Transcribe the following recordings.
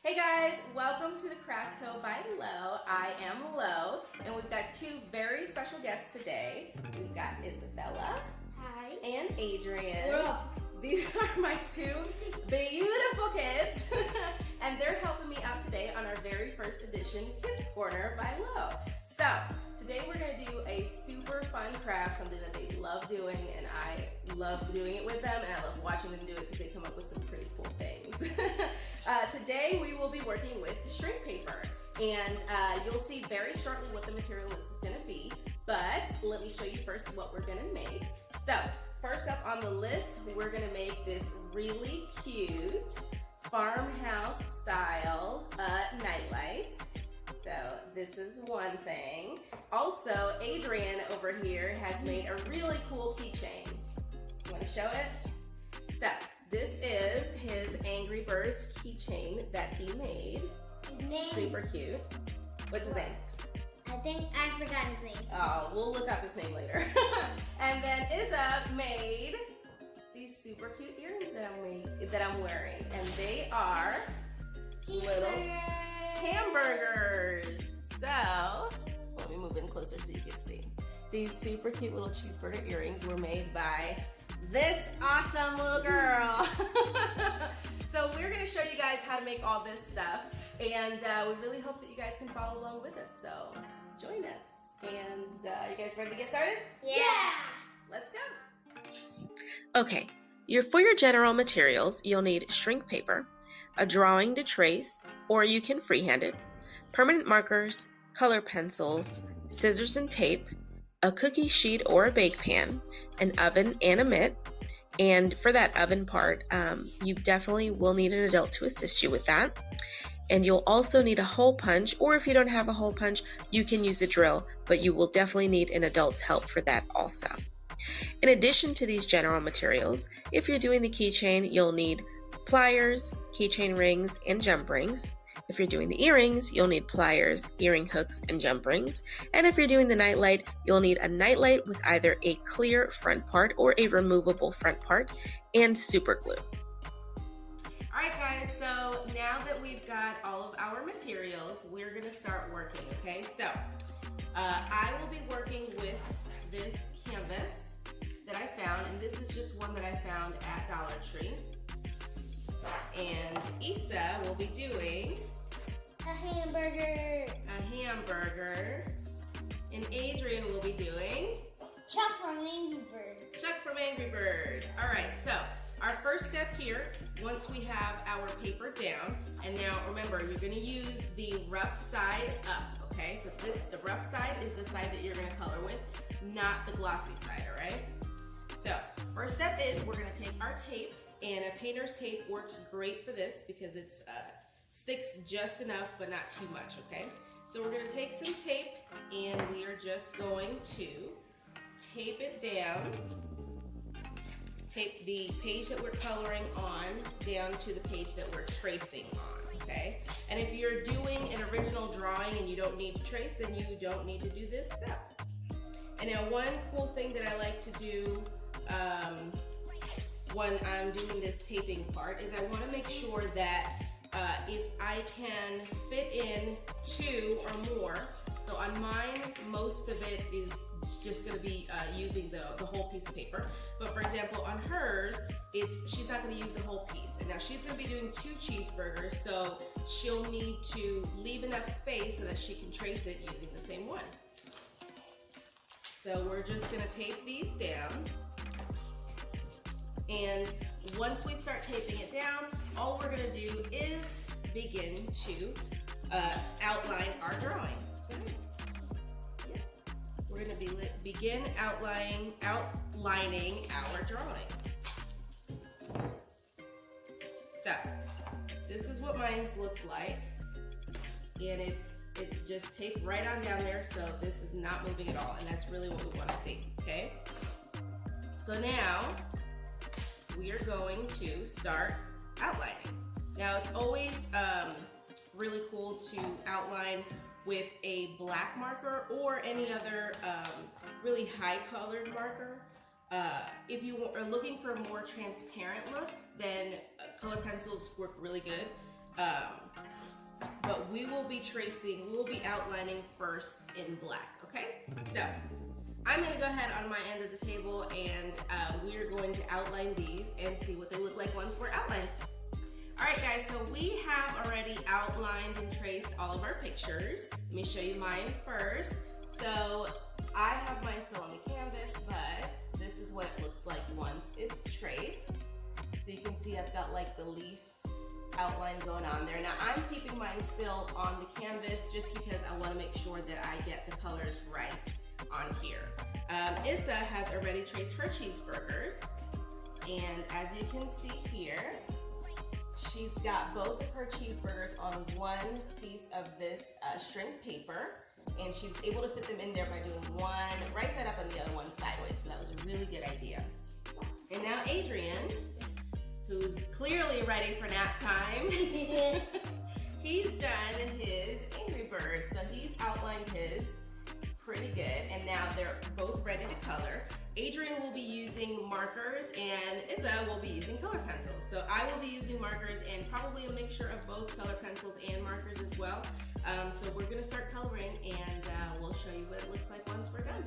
Hey guys, welcome to the Craft Co by Lo. I am Lo, and we've got two very special guests today. We've got Isabella. Hi. And Adrian. What up? These are my two beautiful kids, and they're helping me out today on our very first edition Kids Corner by Lo. So, today we're going to do a super fun craft, something that they love doing, and I love doing it with them, and I love watching them do it because they come up with some pretty cool things. Today we will be working with shrink paper, and you'll see very shortly what the material list is going to be, but let me show you first what we're going to make. So, first up on the list, we're going to make this really cute farmhouse style nightlight. So this is one thing. Also, Adrian over here has made a really cool keychain. You want to show it? So this is his Angry Birds keychain that he made. His name? Super cute. What's his name? I forgot his name. Oh, we'll look up his name later. And then Isa made these super cute earrings that I'm wearing, and they are little hamburgers. So let me move in closer so you can see. These super cute little cheeseburger earrings were made by this awesome little girl. So we're going to show you guys how to make all this stuff, and we really hope that you guys can follow along with us. So join us. And you guys ready to get started? Yeah! Let's go. Okay, for your general materials, you'll need shrink paper, a drawing to trace, or you can freehand it, permanent markers, color pencils, scissors and tape, a cookie sheet or a bake pan, an oven and a mitt. And for that oven part, you definitely will need an adult to assist you with that. And you'll also need a hole punch, or if you don't have a hole punch, you can use a drill, but you will definitely need an adult's help for that also. In addition to these general materials, if you're doing the keychain, you'll need pliers, keychain rings, and jump rings. If you're doing the earrings, you'll need pliers, earring hooks, and jump rings. And if you're doing the nightlight, you'll need a nightlight with either a clear front part or a removable front part, and super glue. Alright guys, so now that we've got all of our materials, we're going to start working, okay? So, I will be working with this canvas that I found, and this is just one that I found at Dollar Tree. And Isa will be doing a hamburger. And Adrian will be doing Chuck from Angry Birds. Chuck from Angry Birds. Alright, so our first step here, once we have our paper down, and now remember, you're going to use the rough side up, okay? So the rough side is the side that you're going to color with, not the glossy side, alright? So, first step is we're going to take our tape, and a painter's tape works great for this because it sticks just enough but not too much, okay? So we're going to take some tape, and we are just going to tape it down. Tape the page that we're coloring on down to the page that we're tracing on, okay? And if you're doing an original drawing and you don't need to trace, then you don't need to do this step. And now one cool thing that I like to do when I'm doing this taping part is I want to make sure that if I can fit in 2 or more, so on mine, most of it is just going to be using the whole piece of paper. But for example, on hers, she's not going to use the whole piece. And now she's going to be doing 2 cheeseburgers, so she'll need to leave enough space so that she can trace it using the same one. So we're just going to tape these down. And once we start taping it down, all we're going to do is begin to outline our drawing. We're going to begin outlining our drawing. So, this is what mine looks like, and it's just taped right on down there, so this is not moving at all, and that's really what we want to see, okay? So now, we are going to start outlining. Now, it's always really cool to outline with a black marker or any other really high colored marker. If you are looking for a more transparent look, then color pencils work really good. but we will be outlining first in black, okay? So I'm gonna go ahead on my end of the table and we're going to outline these and see what they look like once we're outlined. All right, guys, so we have already outlined and traced all of our pictures. Let me show you mine first. So I have mine still on the canvas, but this is what it looks like once it's traced. So you can see I've got like the leaf outline going on there. Now I'm keeping mine still on the canvas just because I want to make sure that I get the colors right on here. Issa has already traced her cheeseburgers, and as you can see here, she's got both of her cheeseburgers on one piece of this shrink paper, and she was able to fit them in there by doing one right side up and the other one sideways, so that was a really good idea. And now Adrian, who's clearly ready for nap time, he's done his Angry Bird, so he's outlined his pretty good, and now they're both ready to color. Adrian will be using markers and Issa will be using color pencils. So I will be using markers and probably a mixture of both color pencils and markers as well. So we're gonna start coloring and we'll show you what it looks like once we're done.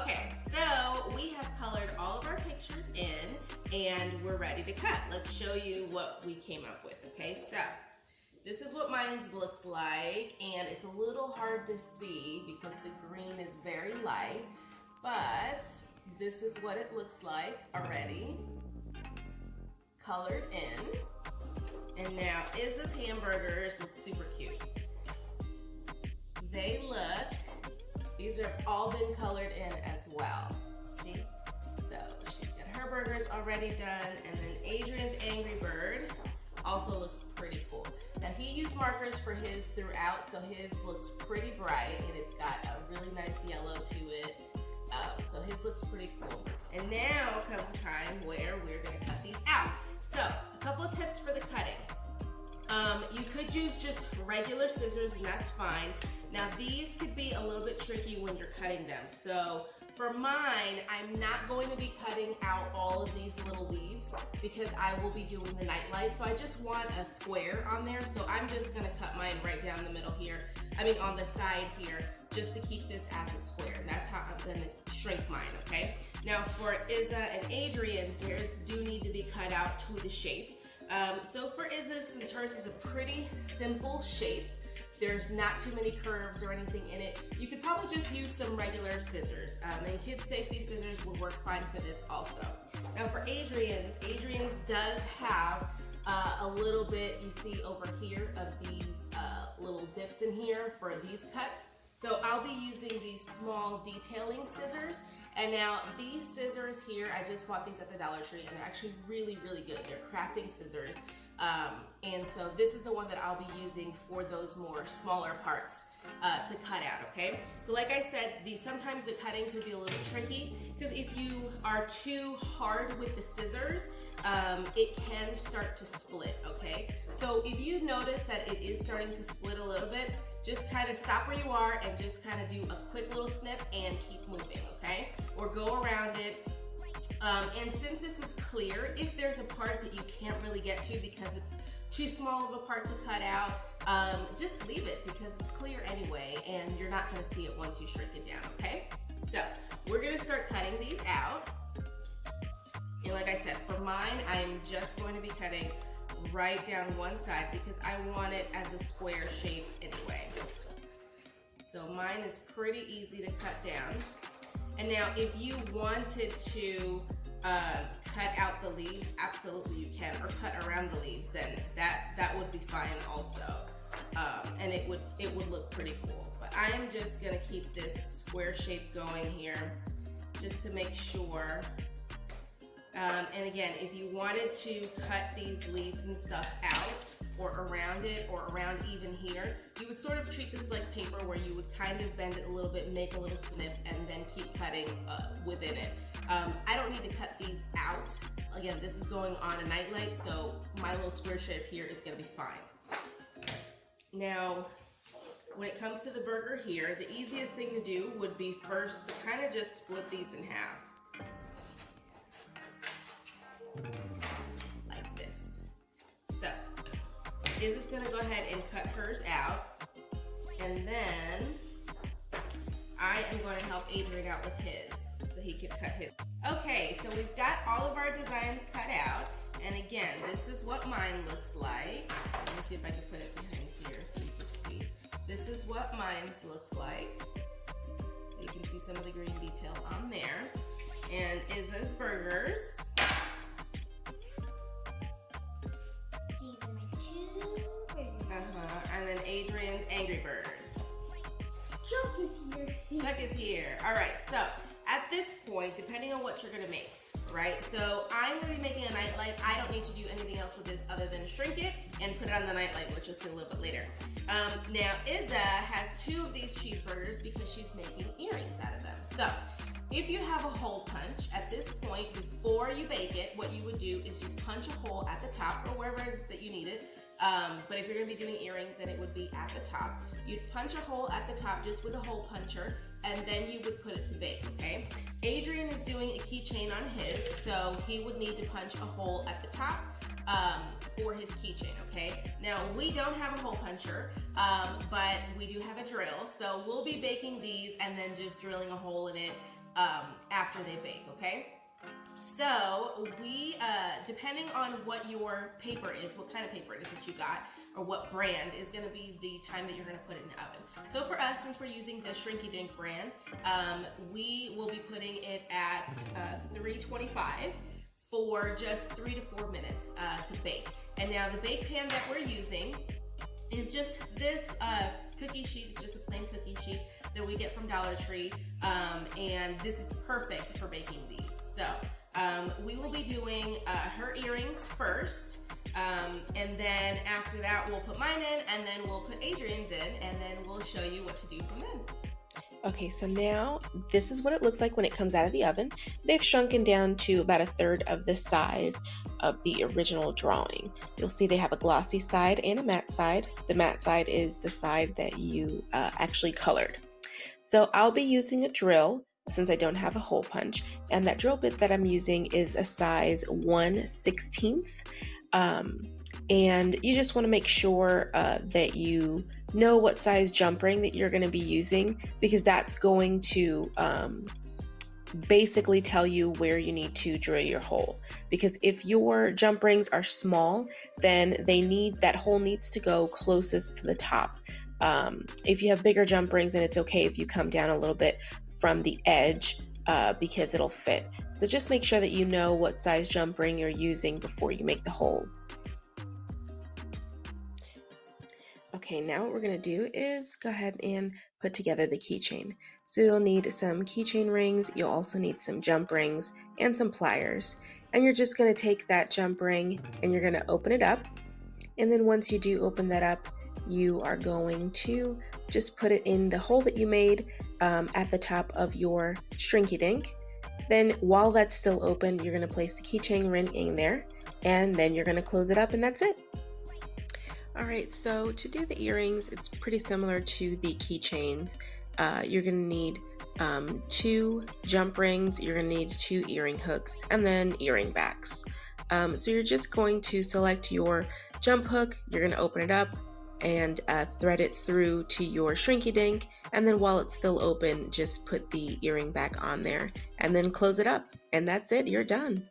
Okay, so we have colored all of our pictures in and we're ready to cut. Let's show you what we came up with, okay? So this is what mine looks like, and it's a little hard to see because the green is very light, but this is what it looks like already, colored in. And now Izza's hamburgers look super cute. These have all been colored in as well, see? So she's got her burgers already done, and then Adrian's Angry Bird also looks pretty cool. Now he used markers for his throughout, so his looks pretty bright and it's got a really nice yellow to it. So his looks pretty cool. And now comes the time where we're gonna cut these out. So a couple of tips for the cutting. You could use just regular scissors and that's fine. Now these could be a little bit tricky when you're cutting them. So for mine, I'm not going to be cutting out all of these little leaves because I will be doing the night light. So I just want a square on there. So I'm just gonna cut mine right down the middle here. On the side here, just to keep this as a square. That's how I'm gonna shrink mine, okay? Now for Izza and Adrian's, theirs do need to be cut out to the shape. So for Izza's, since hers is a pretty simple shape, there's not too many curves or anything in it, you could probably just use some regular scissors. And kids' safety scissors would work fine for this also. Now for Adrian's does have a little bit, you see over here, of these little dips in here for these cuts. So I'll be using these small detailing scissors. And now these scissors here, I just bought these at the Dollar Tree and they're actually really, really good. They're crafting scissors. And so this is the one that I'll be using for those more smaller parts to cut out, okay? So like I said, sometimes the cutting could be a little tricky because if you are too hard with the scissors, it can start to split, okay? So if you notice that it is starting to split a little bit, just kind of stop where you are and just kind of do a quick little snip and keep moving, okay? Or go around it. And since this is clear, if there's a part that you can't really get to because it's too small of a part to cut out, just leave it because it's clear anyway and you're not going to see it once you shrink it down, okay? So we're going to start cutting these out. And like I said, for mine, I'm just going to be cutting right down one side because I want it as a square shape anyway. So mine is pretty easy to cut down. And now if you wanted to cut out the leaves, absolutely you can, or cut around the leaves, then that would be fine also. And it would look pretty cool. But I am just gonna keep this square shape going here just to make sure. And again, if you wanted to cut these leaves and stuff out or around it or around even here, you would sort of treat this like paper where you would kind of bend it a little bit, make a little snip, and then keep cutting within it. I don't need to cut these out. Again, this is going on a nightlight, so my little square shape here is gonna be fine. Now, when it comes to the burger here, the easiest thing to do would be first to kind of just split these in half. Like this. So, Izzy's gonna go ahead and cut hers out. And then I am going to help Adrian out with his so he can cut his. Okay, so we've got all of our designs cut out. And again, this is what mine looks like. Let me see if I can put it behind here so you can see. This is what mine looks like. So you can see some of the green detail on there. And Izzy's burgers. These are my 2 burgers. And then Adrian's Angry Bird. Chuck is here. Chuck is here. All right, so at this point, depending on what you're gonna make, right? So I'm gonna be making a nightlight. I don't need to do anything else with this other than shrink it and put it on the nightlight, which you'll see a little bit later. Now, Izza has 2 of these cheeseburgers because she's making earrings out of them. So if you have a hole punch, at this point, before you bake it, what you would do is just punch a hole at the top or wherever it is that you need it. But if you're gonna be doing earrings, then it would be at the top. You'd punch a hole at the top just with a hole puncher, and then you would put it to bake, okay? Adrian is doing a keychain on his, so he would need to punch a hole at the top for his keychain, okay? Now, we don't have a hole puncher, but we do have a drill, so we'll be baking these and then just drilling a hole in it after they bake, okay? So we, depending on what your paper is, what kind of paper it is that you got, or what brand is going to be the time that you're going to put it in the oven. So for us, since we're using the Shrinky Dink brand, we will be putting it at 325 for just 3 to 4 minutes to bake. And now the bake pan that we're using is just this cookie sheet. It's just a plain cookie sheet that we get from Dollar Tree, and this is perfect for baking these. So we will be doing her earrings first, and then after that we'll put mine in, and then we'll put Adrian's in, and then we'll show you what to do from then. Okay, so now this is what it looks like when it comes out of the oven. They've shrunken down to about 1/3 of the size of the original drawing. You'll see they have a glossy side and a matte side. The matte side is the side that you actually colored. So I'll be using a drill since I don't have a hole punch, and that drill bit that I'm using is a size 1/16. And you just want to make sure that you know what size jump ring that you're going to be using, because that's going to basically tell you where you need to drill your hole. Because if your jump rings are small, then that hole needs to go closest to the top. If you have bigger jump rings, then it's okay if you come down a little bit from the edge because it'll fit. So just make sure that you know what size jump ring you're using before you make the hole. Okay, now what we're going to do is go ahead and put together the keychain. So you'll need some keychain rings, you'll also need some jump rings and some pliers. And you're just going to take that jump ring and you're going to open it up. And then once you do open that up, you are going to just put it in the hole that you made at the top of your Shrinky Dink. Then while that's still open, you're going to place the keychain ring in there, and then you're going to close it up, and that's it. Alright, so to do the earrings, it's pretty similar to the keychains. You're going to need 2 jump rings, you're going to need 2 earring hooks, and then earring backs. So you're just going to select your jump hook, you're going to open it up, and thread it through to your Shrinky Dink, and then while it's still open, just put the earring back on there, and then close it up, and that's it, you're done.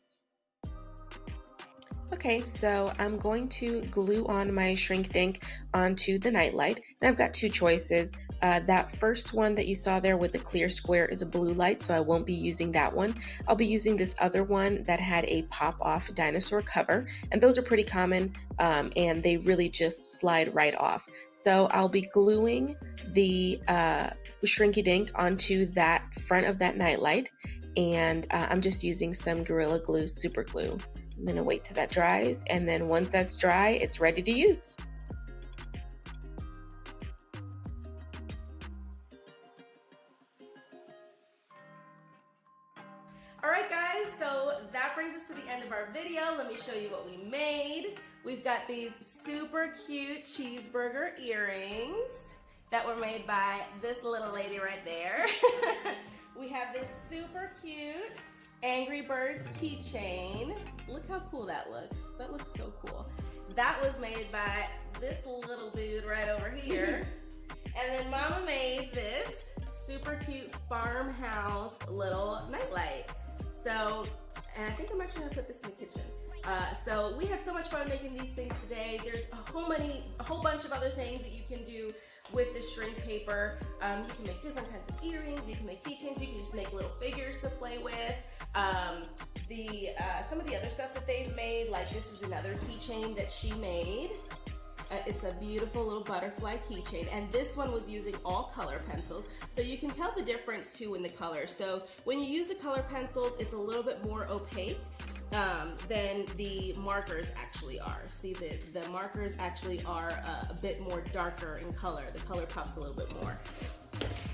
Okay, so I'm going to glue on my Shrink Dink onto the nightlight, and I've got 2 choices. That first one that you saw there with the clear square is a blue light, so I won't be using that one. I'll be using this other one that had a pop-off dinosaur cover, and those are pretty common, and they really just slide right off. So I'll be gluing the Shrinky Dink onto that front of that nightlight, and I'm just using some Gorilla Glue super glue. I'm going to wait till that dries, and then once that's dry, it's ready to use. Alright guys, so that brings us to the end of our video. Let me show you what we made. We've got these super cute cheeseburger earrings that were made by this little lady right there. We have this super cute Angry Birds keychain. Look how cool that looks. That looks so cool. That was made by this little dude right over here. And then Mama made this super cute farmhouse little nightlight. So, and I think I'm actually gonna put this in the kitchen. So we had so much fun making these things today. There's a whole bunch of other things that you can do with the shrink paper. You can make different kinds of earrings, you can make keychains, you can just make little figures to play with. Some of the other stuff that they've made, like this is another keychain that she made. It's a beautiful little butterfly keychain, and this one was using all color pencils, so you can tell the difference too in the colors. So when you use the color pencils, it's a little bit more opaque than the markers actually are. See, the markers actually are a bit more darker in color. The color pops a little bit more.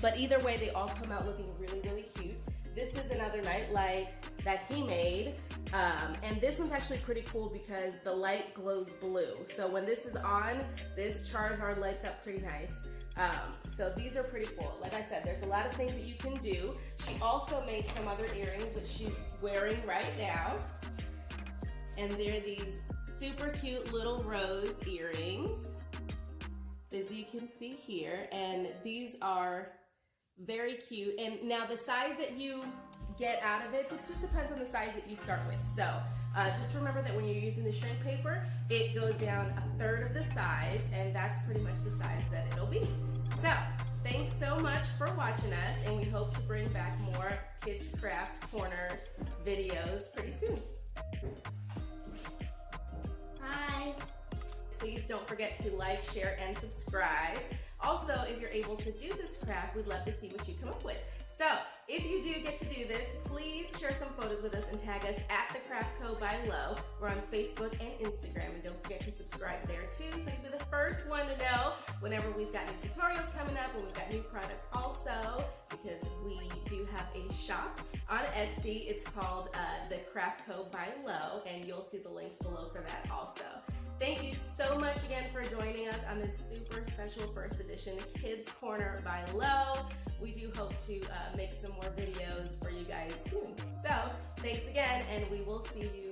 But either way, they all come out looking really, really cute. This is another nightlight that he made, and this one's actually pretty cool because the light glows blue. So when this is on, this Charizard lights up pretty nice. So these are pretty cool. Like I said, there's a lot of things that you can do. She also made some other earrings that she's wearing right now. And they're these super cute little rose earrings, as you can see here. And these are very cute. And now the size that you get out of it just depends on the size that you start with. So just remember that when you're using the shrink paper, it goes down 1/3 of the size, and that's pretty much the size that it'll be. So thanks so much for watching us, and we hope to bring back more Kids Craft Corner videos pretty soon. Bye. Please don't forget to like, share, and subscribe. Also, if you're able to do this craft, we'd love to see what you come up with. So, if you do get to do this, please share some photos with us and tag us at The Craft Co by Lo. We're on Facebook and Instagram, and don't forget to subscribe there too, so you'll be the first one to know whenever we've got new tutorials coming up, and we've got new products also, because we do have a shop on Etsy. It's called The Craft Co by Lo, and you'll see the links below for that also. Thank you so much again for joining us on this super special first edition Kids Corner by Lo. We do hope to make some more videos for you guys soon. So, thanks again, and we will see you